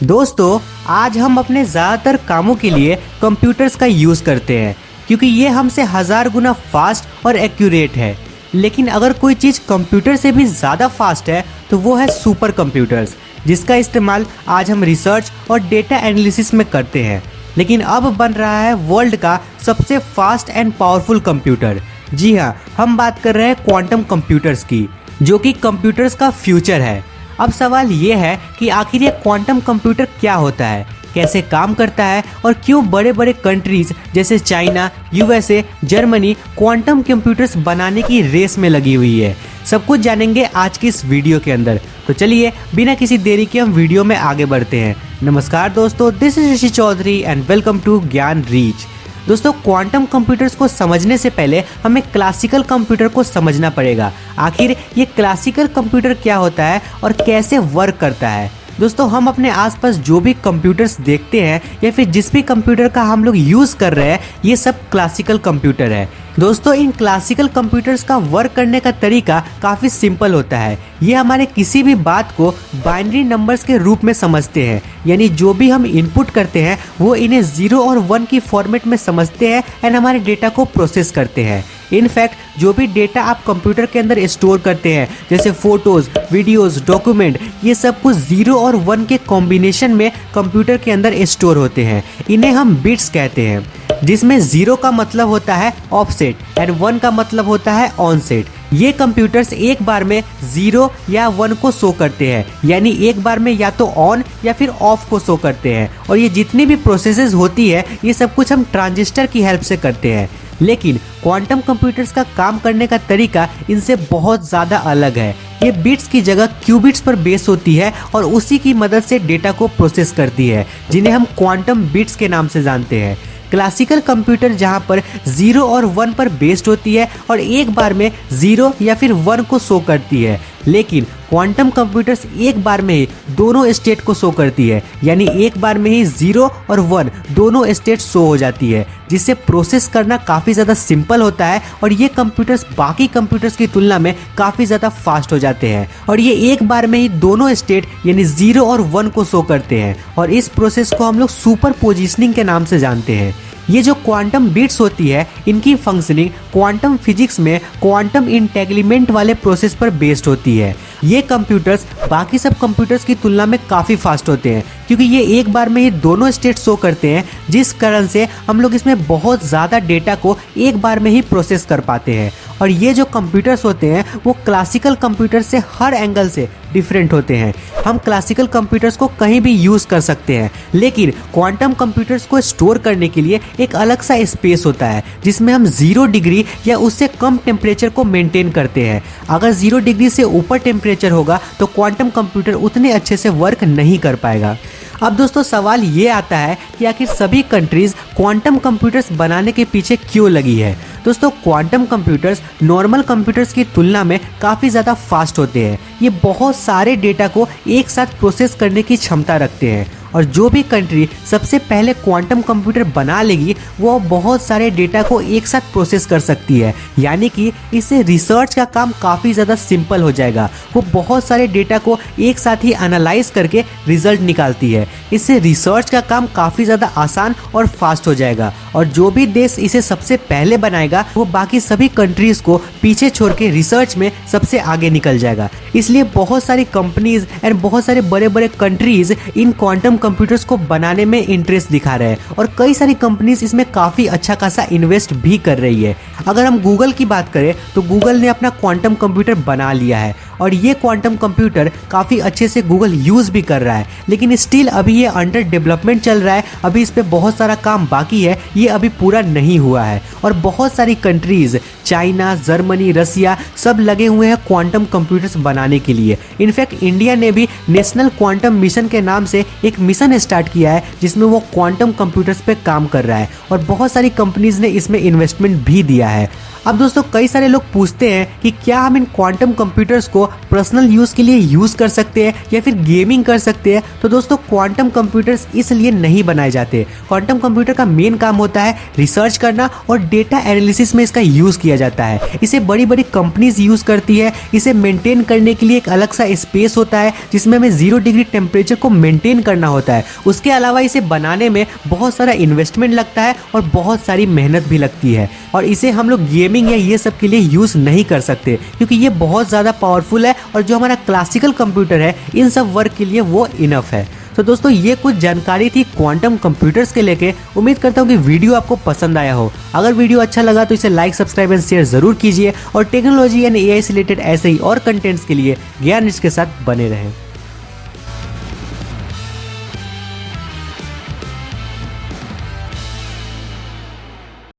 दोस्तों, आज हम अपने ज़्यादातर कामों के लिए कंप्यूटर्स का यूज़ करते हैं क्योंकि ये हमसे 1000 गुना फास्ट और एक्यूरेट है। लेकिन अगर कोई चीज़ कंप्यूटर से भी ज़्यादा फास्ट है तो वो है सुपर कंप्यूटर्स, जिसका इस्तेमाल आज हम रिसर्च और डेटा एनालिसिस में करते हैं। लेकिन अब बन रहा है वर्ल्ड का सबसे फास्ट एंड पावरफुल कंप्यूटर। जी हाँ, हम बात कर रहे हैं क्वांटम कंप्यूटर्स की, जो कि कंप्यूटर्स का फ्यूचर है। अब सवाल ये है कि आखिर ये क्वांटम कंप्यूटर क्या होता है, कैसे काम करता है और क्यों बड़े बड़े कंट्रीज जैसे China, USA, Germany quantum computers बनाने की रेस में लगी हुई है। सब कुछ जानेंगे आज की इस वीडियो के अंदर। तो चलिए बिना किसी देरी के हम वीडियो में आगे बढ़ते हैं। नमस्कार दोस्तों, this is Rishi Chaudhary and welcome to Gyan Reach. दोस्तों, क्वांटम कंप्यूटर्स को समझने से पहले हमें क्लासिकल कंप्यूटर को समझना पड़ेगा। आखिर ये क्लासिकल कंप्यूटर क्या होता है और कैसे वर्क करता है। दोस्तों, हम अपने आसपास जो भी कंप्यूटर्स देखते हैं या फिर जिस भी कंप्यूटर का हम लोग यूज़ कर रहे हैं, ये सब क्लासिकल कंप्यूटर है। दोस्तों, इन क्लासिकल कंप्यूटर्स का वर्क करने का तरीका काफ़ी सिंपल होता है। ये हमारे किसी भी बात को बाइनरी नंबर्स के रूप में समझते हैं, यानी जो भी हम इनपुट करते हैं वो इन्हें 0 और 1 की फॉर्मेट में समझते हैं एंड हमारे डेटा को प्रोसेस करते हैं। इनफैक्ट जो भी डेटा आप कंप्यूटर के अंदर स्टोर करते हैं, जैसे फोटोज़, वीडियोज़, डॉक्यूमेंट, ये सब कुछ 0 और 1 के कॉम्बिनेशन में कंप्यूटर के अंदर स्टोर होते हैं। इन्हें हम बिट्स कहते हैं, जिसमें 0 का मतलब होता है ऑफसेट एंड 1 का मतलब होता है ऑनसेट। ये कंप्यूटर्स एक बार में 0 या 1 को शो करते हैं, यानी एक बार में या तो ऑन या फिर ऑफ को शो करते हैं। और ये जितनी भी प्रोसेसेस होती है, ये सब कुछ हम ट्रांजिस्टर की हेल्प से करते हैं। लेकिन क्वांटम कंप्यूटर्स का काम करने का तरीका इनसे बहुत ज़्यादा अलग है। ये बिट्स की जगह क्यूबिट्स पर बेस होती है और उसी की मदद से डेटा को प्रोसेस करती है, जिन्हें हम क्वांटम बिट्स के नाम से जानते हैं। क्लासिकल कंप्यूटर जहां पर 0 और 1 पर बेस्ड होती है और एक बार में 0 या फिर 1 को शो करती है, लेकिन क्वांटम कंप्यूटर्स एक बार में ही दोनों स्टेट को शो करती है, यानी एक बार में ही 0 और 1 दोनों स्टेट शो हो जाती है, जिससे प्रोसेस करना काफ़ी ज़्यादा सिंपल होता है। और ये कंप्यूटर्स बाकी कंप्यूटर्स की तुलना में काफ़ी ज़्यादा फास्ट हो जाते हैं और ये एक बार में ही दोनों स्टेट यानी 0 और 1 को शो करते हैं। और इस प्रोसेस को हम लोग सुपर पोजिशनिंग के नाम से जानते हैं। ये जो क्वांटम बिट्स होती है, इनकी फंक्शनिंग क्वांटम फिजिक्स में क्वांटम इंटेग्लिमेंट वाले प्रोसेस पर बेस्ड होती है। ये कंप्यूटर्स बाकी सब कंप्यूटर्स की तुलना में काफ़ी फास्ट होते हैं क्योंकि ये एक बार में ही दोनों स्टेट शो करते हैं, जिस कारण से हम लोग इसमें बहुत ज़्यादा डेटा को एक बार में ही प्रोसेस कर पाते हैं। और ये जो कंप्यूटर्स होते हैं वो क्लासिकल कंप्यूटर से हर एंगल से डिफरेंट होते हैं। हम क्लासिकल कंप्यूटर्स को कहीं भी यूज़ कर सकते हैं, लेकिन क्वांटम कंप्यूटर्स को स्टोर करने के लिए एक अलग सा स्पेस होता है, जिसमें हम 0 डिग्री या उससे कम टेम्परेचर को मेंटेन करते हैं। अगर 0 डिग्री से ऊपर टेम्परेचर होगा तो क्वांटम कंप्यूटर उतने अच्छे से वर्क नहीं कर पाएगा। अब दोस्तों, सवाल ये आता है कि आखिर सभी कंट्रीज़ क्वांटम कंप्यूटर्स बनाने के पीछे क्यों लगी है। दोस्तों, क्वांटम कंप्यूटर्स नॉर्मल कंप्यूटर्स की तुलना में काफ़ी ज़्यादा फास्ट होते हैं। ये बहुत सारे डेटा को एक साथ प्रोसेस करने की क्षमता रखते हैं और जो भी कंट्री सबसे पहले क्वांटम कंप्यूटर बना लेगी वो बहुत सारे डेटा को एक साथ प्रोसेस कर सकती है, यानी कि इससे रिसर्च का काम काफ़ी ज़्यादा सिंपल हो जाएगा। वो बहुत सारे डेटा को एक साथ ही एनालाइज करके रिजल्ट निकालती है। इससे रिसर्च का काम काफ़ी ज़्यादा आसान और फास्ट हो जाएगा और जो भी देश इसे सबसे पहले बनाएगा वो बाकी सभी कंट्रीज़ को पीछे छोड़ के रिसर्च में सबसे आगे निकल जाएगा। इसलिए बहुत सारी कंपनीज एंड बहुत सारे बड़े बड़े कंट्रीज़ इन क्वांटम कंप्यूटर्स को बनाने में इंटरेस्ट दिखा रहे हैं और कई सारी कंपनीज इसमें काफ़ी अच्छा खासा इन्वेस्ट भी कर रही है। अगर हम गूगल की बात करें तो गूगल ने अपना क्वांटम कंप्यूटर बना लिया है और ये क्वांटम कंप्यूटर काफ़ी अच्छे से गूगल यूज़ भी कर रहा है, लेकिन स्टिल अभी ये अंडर डेवलपमेंट चल रहा है। अभी इस पर बहुत सारा काम बाकी है, ये अभी पूरा नहीं हुआ है। और बहुत सारी कंट्रीज़ चाइना, जर्मनी, रसिया सब लगे हुए हैं क्वांटम कंप्यूटर्स बनाने के लिए। इनफैक्ट इंडिया ने भी नेशनल क्वांटम मिशन के नाम से एक मिशन स्टार्ट किया है, जिसमें वो क्वांटम कंप्यूटर्स पे काम कर रहा है और बहुत सारी कंपनीज ने इसमें इन्वेस्टमेंट भी दिया है। अब दोस्तों कई सारे लोग पूछते हैं कि क्या हम इन क्वांटम कंप्यूटर्स को पर्सनल यूज़ के लिए यूज़ कर सकते हैं या फिर गेमिंग कर सकते हैं। तो दोस्तों क्वांटम कंप्यूटर्स इसलिए नहीं बनाए जाते। क्वांटम कंप्यूटर का मेन काम होता है रिसर्च करना और डेटा एनालिसिस में इसका यूज़ किया जाता है। इसे बड़ी बड़ी कंपनीज यूज़ करती है। इसे मेंटेन करने के लिए एक अलग सा स्पेस होता है जिसमें हमें 0 डिग्री टेम्परेचर को मेंटेन करना होता है। उसके अलावा इसे बनाने में बहुत सारा इन्वेस्टमेंट लगता है और बहुत सारी मेहनत भी लगती है। और इसे हम लोग गेमिंग या ये सब के लिए यूज़ नहीं कर सकते क्योंकि ये बहुत ज़्यादा पावरफुल है और जो हमारा क्लासिकल कंप्यूटर है इन सब वर्क के लिए वो इनफ है। तो दोस्तों ये कुछ जानकारी थी क्वांटम कंप्यूटर्स के लेके। उम्मीद करता हूँ कि वीडियो आपको पसंद आया हो। अगर वीडियो अच्छा लगा तो इसे लाइक, सब्सक्राइब एंड शेयर जरूर कीजिए और टेक्नोलॉजी एंड AI से रिलेटेड ऐसे ही और कंटेंट्स के लिए ज्ञान के साथ बने रहें।